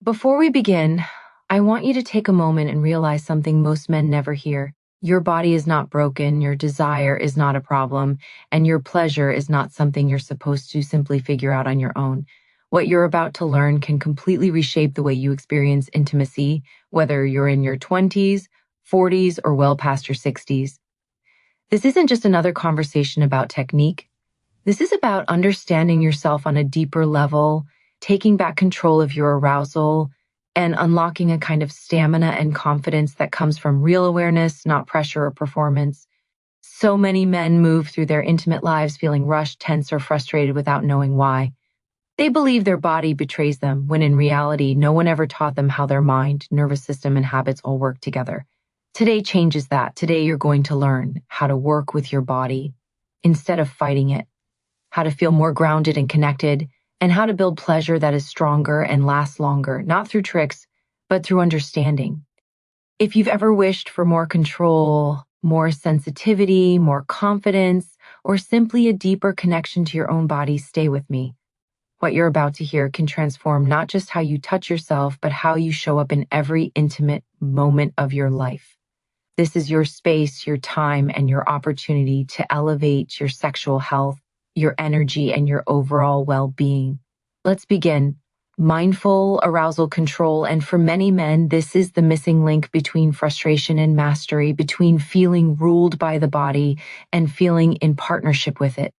Before we begin, I want you to take a moment and realize something most men never hear. Your body is not broken, your desire is not a problem, and your pleasure is not something you're supposed to simply figure out on your own. What you're about to learn can completely reshape the way you experience intimacy, whether you're in your 20s, 40s, or well past your 60s. This isn't just another conversation about technique. This is about understanding yourself on a deeper level, taking back control of your arousal, and unlocking a kind of stamina and confidence that comes from real awareness, not pressure or performance. So many men move through their intimate lives feeling rushed, tense, or frustrated without knowing why. They believe their body betrays them, when in reality, no one ever taught them how their mind, nervous system, and habits all work together. Today changes that. Today you're going to learn how to work with your body instead of fighting it, how to feel more grounded and connected, and how to build pleasure that is stronger and lasts longer, not through tricks, but through understanding. If you've ever wished for more control, more sensitivity, more confidence, or simply a deeper connection to your own body, stay with me. What you're about to hear can transform not just how you touch yourself, but how you show up in every intimate moment of your life. This is your space, your time, and your opportunity to elevate your sexual health, your energy, and your overall well-being. Let's begin. Mindful arousal control, and for many men, this is the missing link between frustration and mastery, between feeling ruled by the body and feeling in partnership with it.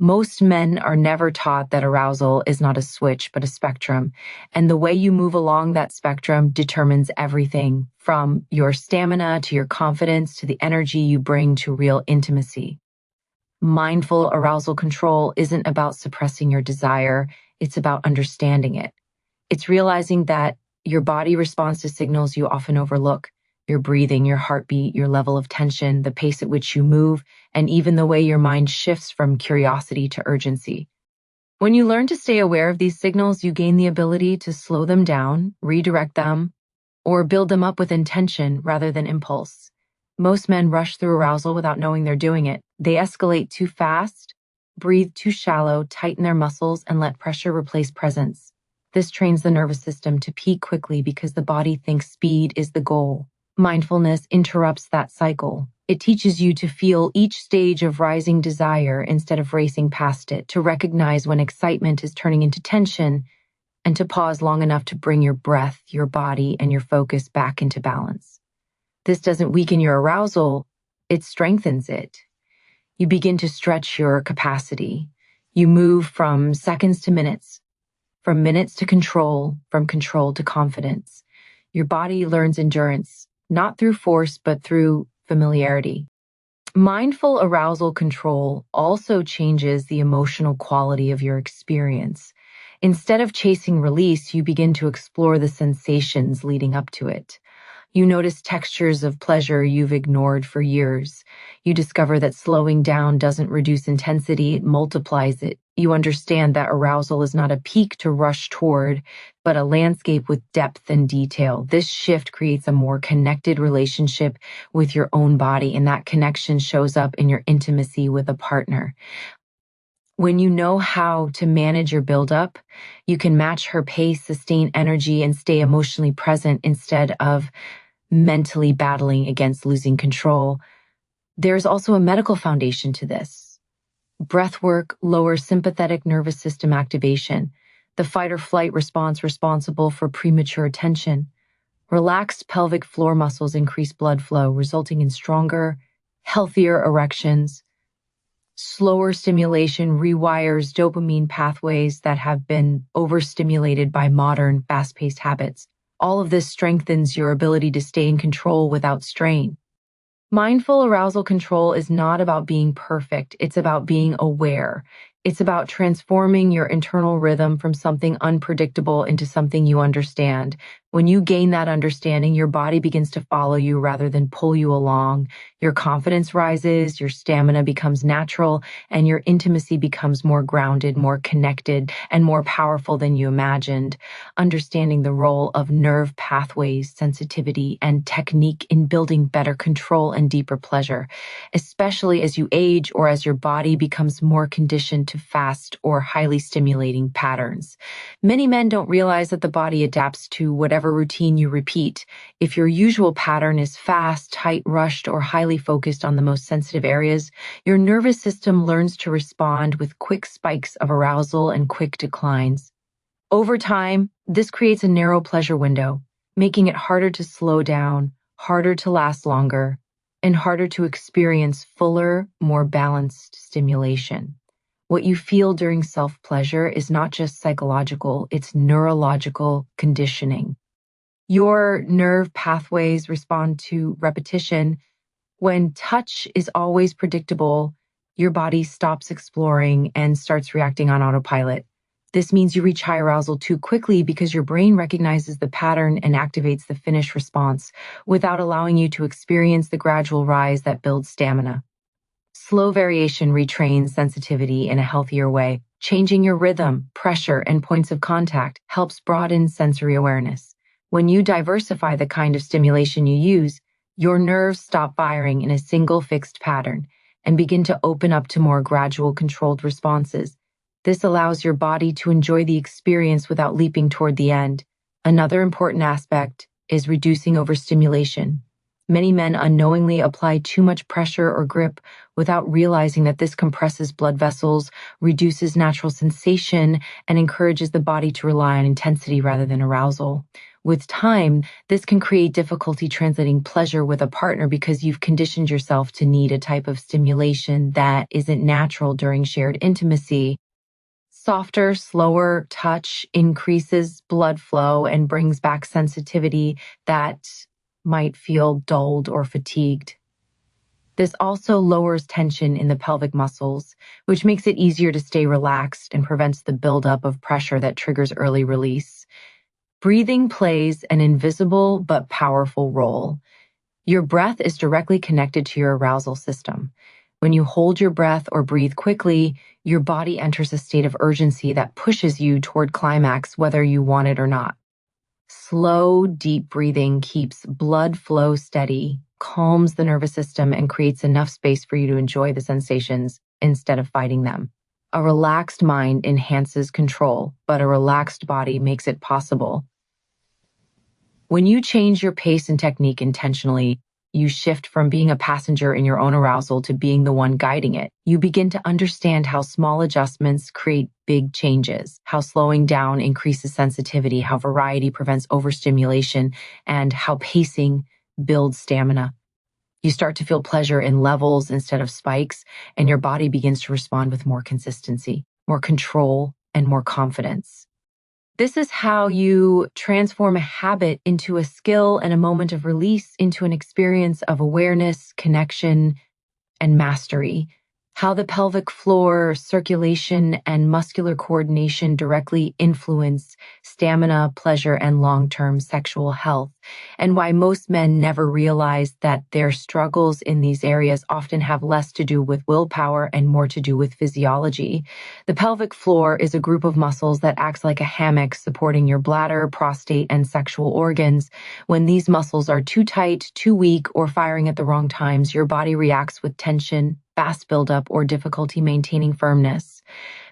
Most men are never taught that arousal is not a switch, but a spectrum, and the way you move along that spectrum determines everything, from your stamina to your confidence to the energy you bring to real intimacy. Mindful arousal control isn't about suppressing your desire, it's about understanding it. It's realizing that your body responds to signals you often overlook: your breathing, your heartbeat, your level of tension, the pace at which you move, and even the way your mind shifts from curiosity to urgency. When you learn to stay aware of these signals, you gain the ability to slow them down, redirect them, or build them up with intention rather than impulse. Most men rush through arousal without knowing they're doing it. They escalate too fast, breathe too shallow, tighten their muscles, and let pressure replace presence. This trains the nervous system to peak quickly because the body thinks speed is the goal. Mindfulness interrupts that cycle. It teaches you to feel each stage of rising desire instead of racing past it, to recognize when excitement is turning into tension, and to pause long enough to bring your breath, your body, and your focus back into balance. This doesn't weaken your arousal, it strengthens it. You begin to stretch your capacity. You move from seconds to minutes, from minutes to control, from control to confidence. Your body learns endurance, not through force, but through familiarity. Mindful arousal control also changes the emotional quality of your experience. Instead of chasing release, you begin to explore the sensations leading up to it. You notice textures of pleasure you've ignored for years. You discover that slowing down doesn't reduce intensity, it multiplies it. You understand that arousal is not a peak to rush toward, but a landscape with depth and detail. This shift creates a more connected relationship with your own body, and that connection shows up in your intimacy with a partner. When you know how to manage your buildup, you can match her pace, sustain energy, and stay emotionally present instead of mentally battling against losing control. There's also a medical foundation to this. Breath work lowers sympathetic nervous system activation, the fight or flight response responsible for premature tension. Relaxed pelvic floor muscles increase blood flow, resulting in stronger, healthier erections. Slower stimulation rewires dopamine pathways that have been overstimulated by modern, fast-paced habits. All of this strengthens your ability to stay in control without strain. Mindful arousal control is not about being perfect, it's about being aware. It's about transforming your internal rhythm from something unpredictable into something you understand. When you gain that understanding, your body begins to follow you rather than pull you along. Your confidence rises, your stamina becomes natural, and your intimacy becomes more grounded, more connected, and more powerful than you imagined. Understanding the role of nerve pathways, sensitivity, and technique in building better control and deeper pleasure, especially as you age or as your body becomes more conditioned to fast or highly stimulating patterns. Many men don't realize that the body adapts to whatever routine you repeat. If your usual pattern is fast, tight, rushed, or highly focused on the most sensitive areas, your nervous system learns to respond with quick spikes of arousal and quick declines. Over time, this creates a narrow pleasure window, making it harder to slow down, harder to last longer, and harder to experience fuller, more balanced stimulation. What you feel during self-pleasure is not just psychological, it's neurological conditioning. Your nerve pathways respond to repetition. When touch is always predictable, your body stops exploring and starts reacting on autopilot. This means you reach high arousal too quickly because your brain recognizes the pattern and activates the finish response without allowing you to experience the gradual rise that builds stamina. Slow variation retrains sensitivity in a healthier way. Changing your rhythm, pressure, and points of contact helps broaden sensory awareness. When you diversify the kind of stimulation you use, your nerves stop firing in a single fixed pattern and begin to open up to more gradual, controlled responses. This allows your body to enjoy the experience without leaping toward the end. Another important aspect is reducing overstimulation. Many men unknowingly apply too much pressure or grip without realizing that this compresses blood vessels, reduces natural sensation, and encourages the body to rely on intensity rather than arousal. With time, this can create difficulty translating pleasure with a partner because you've conditioned yourself to need a type of stimulation that isn't natural during shared intimacy. Softer, slower touch increases blood flow and brings back sensitivity that might feel dulled or fatigued. This also lowers tension in the pelvic muscles, which makes it easier to stay relaxed and prevents the buildup of pressure that triggers early release. Breathing plays an invisible but powerful role. Your breath is directly connected to your arousal system. When you hold your breath or breathe quickly, your body enters a state of urgency that pushes you toward climax whether you want it or not. Slow, deep breathing keeps blood flow steady, calms the nervous system, and creates enough space for you to enjoy the sensations instead of fighting them. A relaxed mind enhances control, but a relaxed body makes it possible. When you change your pace and technique intentionally, you shift from being a passenger in your own arousal to being the one guiding it. You begin to understand how small adjustments create big changes, how slowing down increases sensitivity, how variety prevents overstimulation, and how pacing builds stamina. You start to feel pleasure in levels instead of spikes, and your body begins to respond with more consistency, more control, and more confidence. This is how you transform a habit into a skill and a moment of release into an experience of awareness, connection, and mastery. How the pelvic floor, circulation, and muscular coordination directly influence stamina, pleasure, and long-term sexual health, and why most men never realize that their struggles in these areas often have less to do with willpower and more to do with physiology. The pelvic floor is a group of muscles that acts like a hammock supporting your bladder, prostate, and sexual organs. When these muscles are too tight, too weak, or firing at the wrong times, your body reacts with tension, fast buildup, or difficulty maintaining firmness.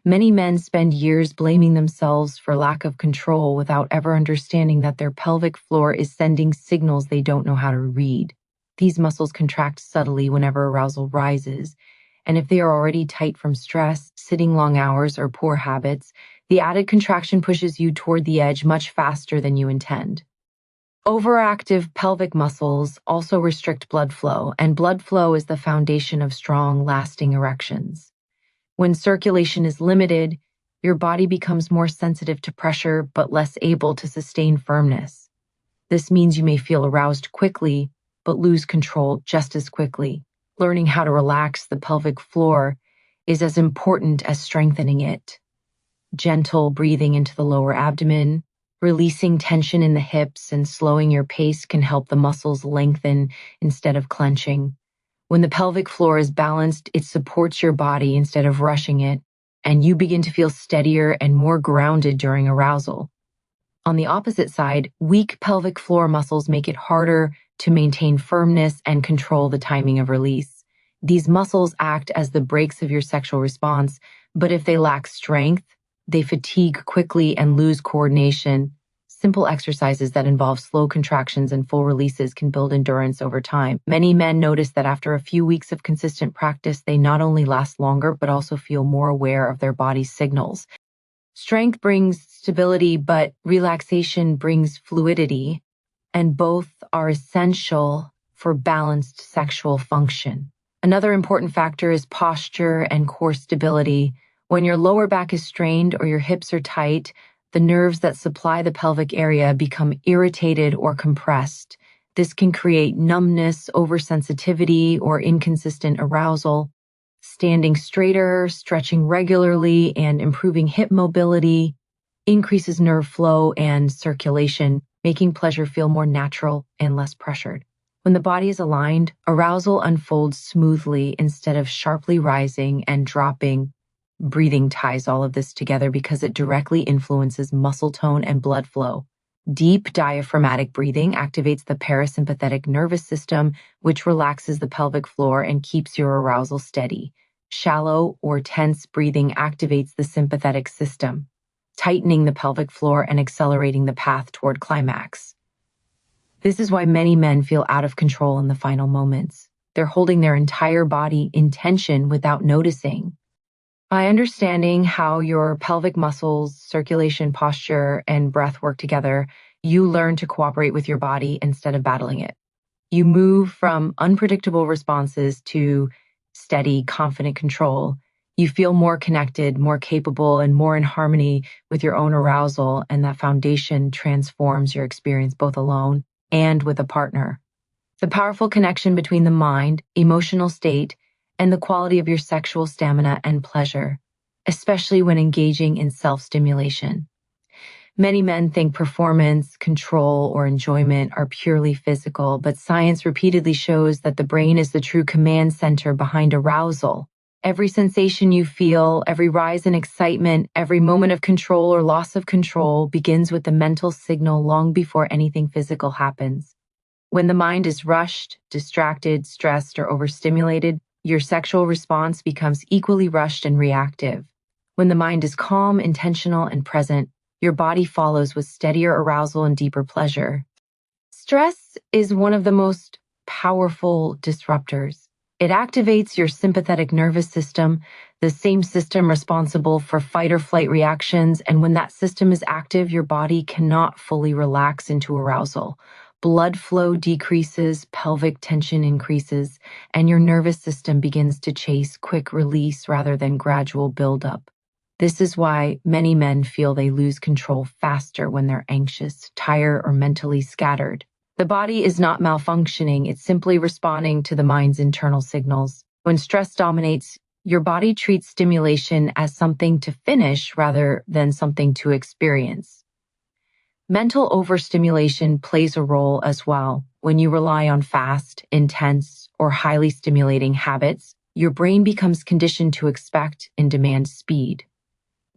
Many men spend years blaming themselves for lack of control without ever understanding that their pelvic floor is sending signals they don't know how to read. These muscles contract subtly whenever arousal rises, and if they are already tight from stress, sitting long hours, or poor habits, the added contraction pushes you toward the edge much faster than you intend. Overactive pelvic muscles also restrict blood flow, and blood flow is the foundation of strong, lasting erections. When circulation is limited, your body becomes more sensitive to pressure but less able to sustain firmness. This means you may feel aroused quickly, but lose control just as quickly. Learning how to relax the pelvic floor is as important as strengthening it. Gentle breathing into the lower abdomen, releasing tension in the hips, and slowing your pace can help the muscles lengthen instead of clenching. When the pelvic floor is balanced, it supports your body instead of rushing it, and you begin to feel steadier and more grounded during arousal. On the opposite side, weak pelvic floor muscles make it harder to maintain firmness and control the timing of release. These muscles act as the brakes of your sexual response, But if they lack strength, they fatigue quickly and lose coordination. Simple exercises that involve slow contractions and full releases can build endurance over time. Many men notice that after a few weeks of consistent practice, they not only last longer, but also feel more aware of their body's signals. Strength brings stability, but relaxation brings fluidity, and both are essential for balanced sexual function. Another important factor is posture and core stability. When your lower back is strained or your hips are tight, the nerves that supply the pelvic area become irritated or compressed. This can create numbness, oversensitivity, or inconsistent arousal. Standing straighter, stretching regularly, and improving hip mobility increases nerve flow and circulation, making pleasure feel more natural and less pressured. When the body is aligned, arousal unfolds smoothly instead of sharply rising and dropping. Breathing ties all of this together because it directly influences muscle tone and blood flow. Deep diaphragmatic breathing activates the parasympathetic nervous system, which relaxes the pelvic floor and keeps your arousal steady. Shallow or tense breathing activates the sympathetic system, tightening the pelvic floor and accelerating the path toward climax. This is why many men feel out of control in the final moments. They're holding their entire body in tension without noticing. By understanding how your pelvic muscles, circulation, posture, and breath work together, you learn to cooperate with your body instead of battling it. You move from unpredictable responses to steady, confident control. You feel more connected, more capable, and more in harmony with your own arousal, and that foundation transforms your experience both alone and with a partner. The powerful connection between the mind, emotional state, and the quality of your sexual stamina and pleasure, especially when engaging in self-stimulation. Many men think performance, control, or enjoyment are purely physical, but science repeatedly shows that the brain is the true command center behind arousal. Every sensation you feel, every rise in excitement, every moment of control or loss of control begins with the mental signal long before anything physical happens. When the mind is rushed, distracted, stressed, or overstimulated, your sexual response becomes equally rushed and reactive. When the mind is calm, intentional, and present, your body follows with steadier arousal and deeper pleasure. Stress is one of the most powerful disruptors. It activates your sympathetic nervous system, the same system responsible for fight or flight reactions, and when that system is active, your body cannot fully relax into arousal. Blood flow decreases, pelvic tension increases, and your nervous system begins to chase quick release rather than gradual buildup. This is why many men feel they lose control faster when they're anxious, tired, or mentally scattered. The body is not malfunctioning, it's simply responding to the mind's internal signals. When stress dominates, your body treats stimulation as something to finish rather than something to experience. Mental overstimulation plays a role as well. When you rely on fast, intense, or highly stimulating habits, your brain becomes conditioned to expect and demand speed.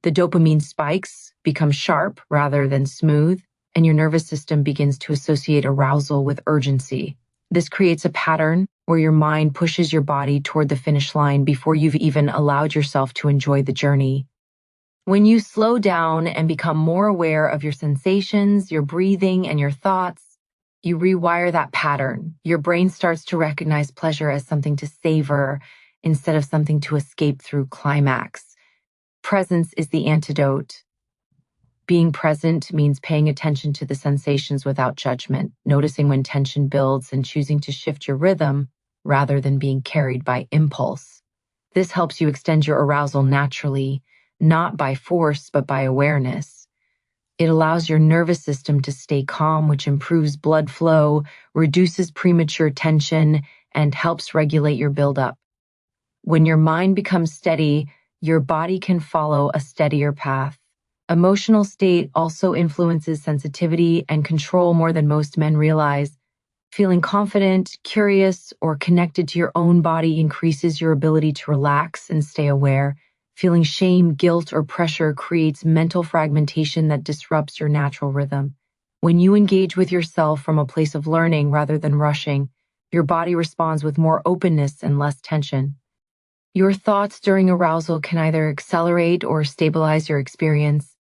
The dopamine spikes become sharp rather than smooth, and your nervous system begins to associate arousal with urgency. This creates a pattern where your mind pushes your body toward the finish line before you've even allowed yourself to enjoy the journey. When you slow down and become more aware of your sensations, your breathing, and your thoughts, you rewire that pattern. Your brain starts to recognize pleasure as something to savor instead of something to escape through climax. Presence is the antidote. Being present means paying attention to the sensations without judgment, noticing when tension builds and choosing to shift your rhythm rather than being carried by impulse. This helps you extend your arousal naturally, not by force, but by awareness. It allows your nervous system to stay calm, which improves blood flow, reduces premature tension, and helps regulate your buildup. When your mind becomes steady, your body can follow a steadier path. Emotional state also influences sensitivity and control more than most men realize. Feeling confident, curious, or connected to your own body increases your ability to relax and stay aware. Feeling shame, guilt, or pressure creates mental fragmentation that disrupts your natural rhythm. When you engage with yourself from a place of learning rather than rushing, your body responds with more openness and less tension. Your thoughts during arousal can either accelerate or stabilize your experience.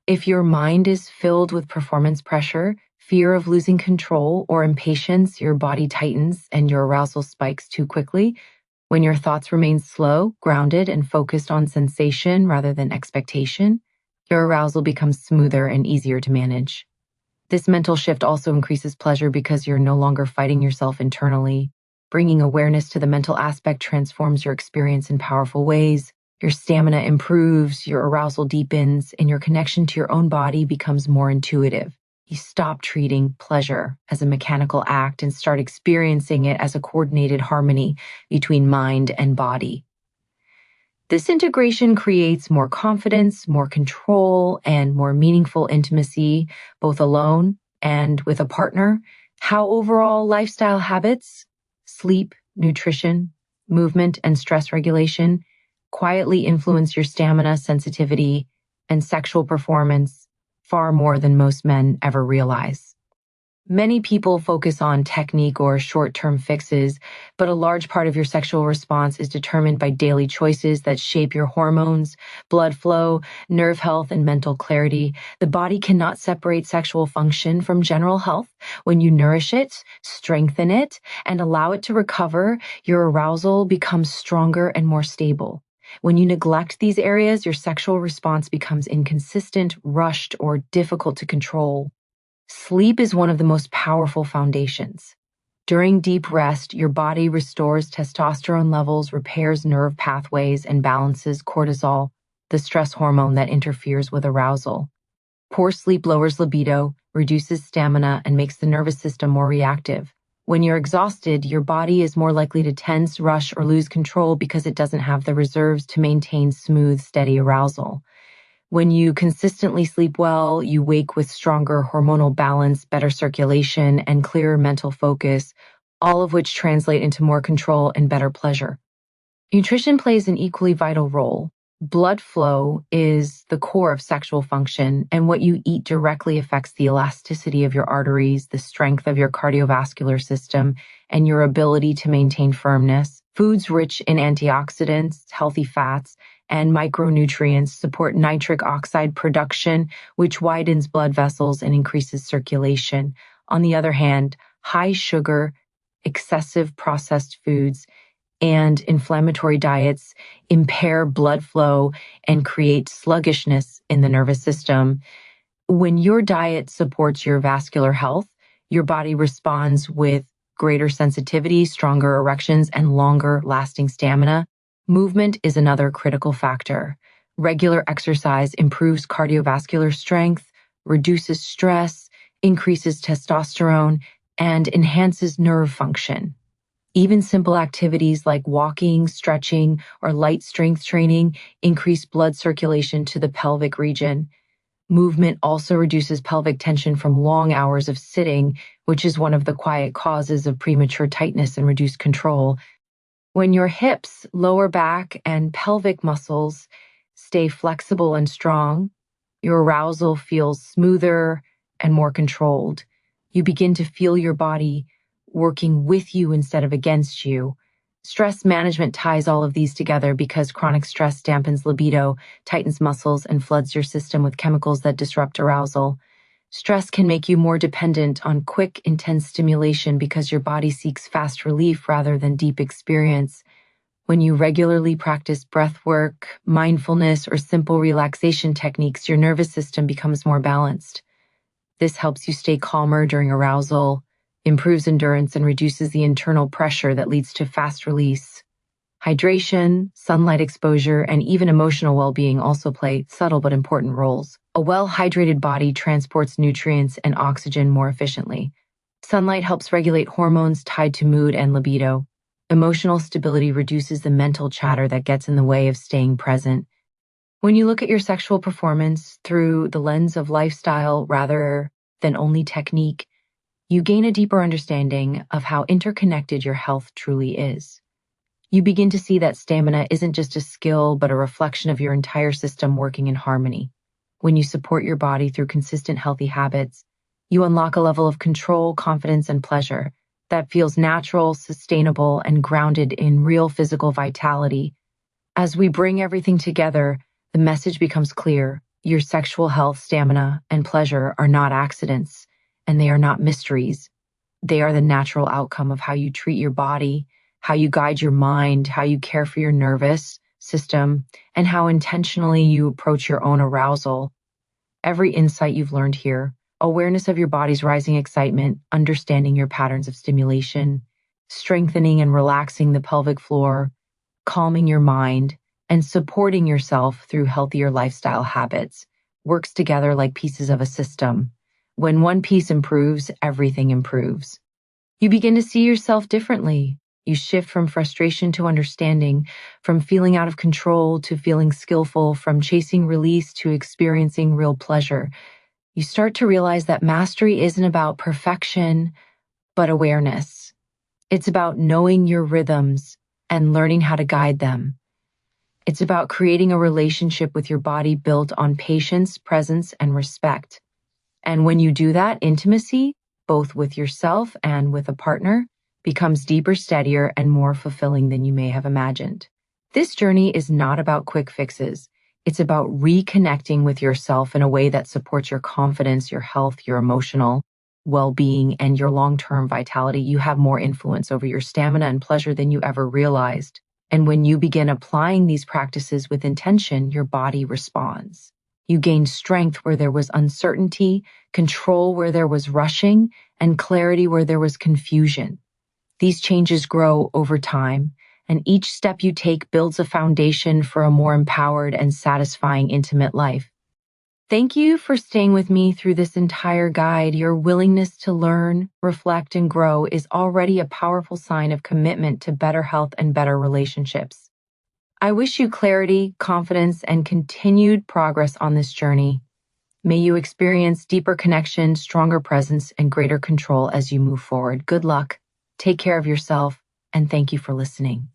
If your mind is filled with performance pressure, fear of losing control, or impatience, your body tightens and your arousal spikes too quickly. When your thoughts remain slow, grounded, and focused on sensation rather than expectation, your arousal becomes smoother and easier to manage. This mental shift also increases pleasure because you're no longer fighting yourself internally. Bringing awareness to the mental aspect transforms your experience in powerful ways. Your stamina improves, your arousal deepens, and your connection to your own body becomes more intuitive. You stop treating pleasure as a mechanical act and start experiencing it as a coordinated harmony between mind and body. This integration creates more confidence, more control, and more meaningful intimacy, both alone and with a partner. How overall lifestyle habits, sleep, nutrition, movement, and stress regulation quietly influence your stamina, sensitivity, and sexual performance far more than most men ever realize. Many people focus on technique or short-term fixes, but a large part of your sexual response is determined by daily choices that shape your hormones, blood flow, nerve health, and mental clarity. The body cannot separate sexual function from general health. When you nourish it, strengthen it, and allow it to recover, your arousal becomes stronger and more stable. When you neglect these areas, your sexual response becomes inconsistent, rushed, or difficult to control. Sleep is one of the most powerful foundations. During deep rest, your body restores testosterone levels, repairs nerve pathways, and balances cortisol, the stress hormone that interferes with arousal. Poor sleep lowers libido, reduces stamina, and makes the nervous system more reactive. When you're exhausted, your body is more likely to tense, rush, or lose control because it doesn't have the reserves to maintain smooth, steady arousal. When you consistently sleep well, you wake with stronger hormonal balance, better circulation, and clearer mental focus, all of which translate into more control and better pleasure. Nutrition plays an equally vital role. Blood flow is the core of sexual function, and what you eat directly affects the elasticity of your arteries, the strength of your cardiovascular system, and your ability to maintain firmness. Foods rich in antioxidants, healthy fats, and micronutrients support nitric oxide production, which widens blood vessels and increases circulation. On the other hand, high sugar, excessive processed foods, and inflammatory diets impair blood flow and create sluggishness in the nervous system. When your diet supports your vascular health, your body responds with greater sensitivity, stronger erections, and longer lasting stamina. Movement is another critical factor. Regular exercise improves cardiovascular strength, reduces stress, increases testosterone, and enhances nerve function. Even simple activities like walking, stretching, or light strength training increase blood circulation to the pelvic region. Movement also reduces pelvic tension from long hours of sitting, which is one of the quiet causes of premature tightness and reduced control. When your hips, lower back, and pelvic muscles stay flexible and strong, your arousal feels smoother and more controlled. You begin to feel your body working with you instead of against you. Stress management ties all of these together because chronic stress dampens libido, tightens muscles, and floods your system with chemicals that disrupt arousal. Stress can make you more dependent on quick, intense stimulation because your body seeks fast relief rather than deep experience. When you regularly practice breath work, mindfulness, or simple relaxation techniques, your nervous system becomes more balanced. This helps you stay calmer during arousal, improves endurance, and reduces the internal pressure that leads to fast release. Hydration, sunlight exposure, and even emotional well-being also play subtle but important roles. A well-hydrated body transports nutrients and oxygen more efficiently. Sunlight helps regulate hormones tied to mood and libido. Emotional stability reduces the mental chatter that gets in the way of staying present. When you look at your sexual performance through the lens of lifestyle rather than only technique, you gain a deeper understanding of how interconnected your health truly is. You begin to see that stamina isn't just a skill, but a reflection of your entire system working in harmony. When you support your body through consistent healthy habits, you unlock a level of control, confidence, and pleasure that feels natural, sustainable, and grounded in real physical vitality. As we bring everything together, the message becomes clear. Your sexual health, stamina, and pleasure are not accidents, and they are not mysteries. They are the natural outcome of how you treat your body, how you guide your mind, how you care for your nervous system, and how intentionally you approach your own arousal. Every insight you've learned here, awareness of your body's rising excitement, understanding your patterns of stimulation, strengthening and relaxing the pelvic floor, calming your mind, and supporting yourself through healthier lifestyle habits works together like pieces of a system. When one piece improves, everything improves. You begin to see yourself differently. You shift from frustration to understanding, from feeling out of control to feeling skillful, from chasing release to experiencing real pleasure. You start to realize that mastery isn't about perfection, but awareness. It's about knowing your rhythms and learning how to guide them. It's about creating a relationship with your body built on patience, presence, and respect. And when you do that, intimacy, both with yourself and with a partner, becomes deeper, steadier, and more fulfilling than you may have imagined. This journey is not about quick fixes. It's about reconnecting with yourself in a way that supports your confidence, your health, your emotional well-being, and your long-term vitality. You have more influence over your stamina and pleasure than you ever realized. And when you begin applying these practices with intention, your body responds. You gain strength where there was uncertainty, control where there was rushing, and clarity where there was confusion. These changes grow over time, and each step you take builds a foundation for a more empowered and satisfying intimate life. Thank you for staying with me through this entire guide. Your willingness to learn, reflect, and grow is already a powerful sign of commitment to better health and better relationships. I wish you clarity, confidence, and continued progress on this journey. May you experience deeper connection, stronger presence, and greater control as you move forward. Good luck, take care of yourself, and thank you for listening.